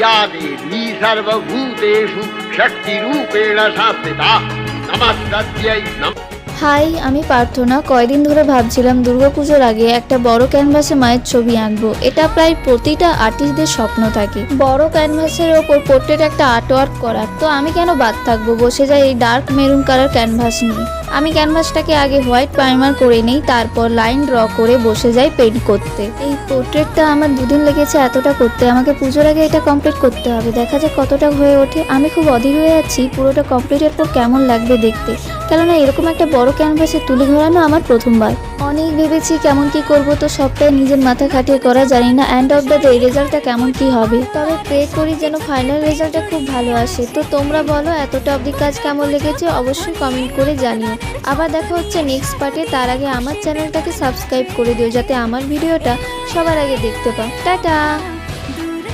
या देवी सर्वभूतेषु शक्तिरूपेण संस्थिता नमस्तस्यै नमः। হাই, আমি প্রার্থনা। কয়দিন ধরে ভাবছিলাম দুর্গাপুজোর আগে একটা বড় ক্যানভাসে মায়ের ছবি আঁকবো। এটা প্রায় প্রতিটা আর্টিস্টদের স্বপ্ন থাকে, বড় ক্যানভাসের ওপর পোর্ট্রেট একটা আর্টওয়ার্ক করার। তো আমি কেন বাদ থাকবো, বসে যাই এই ডার্ক মেরুন কালার ক্যানভাস নিয়ে। আমি ক্যানভাসটাকে আগে হোয়াইট প্রাইমার করে নিই, তারপর লাইন ড্র করে বসে যাই পেন্ট করতে। এই পোর্ট্রেটটা আমার 2 দিন লেগেছে এতটা করতে। আমাকে পুজোর আগে এটা কমপ্লিট করতে হবে, দেখা যাক কতটা হয়ে ওঠে। আমি খুব অধীর হয়ে আছি পুরোটা কমপ্লিটের পর কেমন লাগবে দেখতে, কেননা এরকম একটা বড় ক্যানভাসে তুলে ধরানো আমার প্রথমবার। অনেক ভেবেছি কেমন কি করব, তো সবটাই নিজের মাথা খাটিয়ে করা, জানি না এন্ড অফ দ্য ডে রেজাল্টটা কেমন কি হবে। তবে প্রে করি যেন ফাইনাল রেজাল্টটা খুব ভালো আসে। তো তোমরা বলো এতটা অবধি কাজ কেমন লেগেছে, অবশ্যই কমেন্ট করে জানিও। আবার দেখা হচ্ছে নেক্সট পার্টে। তার আগে আমার চ্যানেলটাকে সাবস্ক্রাইব করে দিও, যাতে আমার ভিডিওটা সবার আগে দেখতে পাও। টাটা।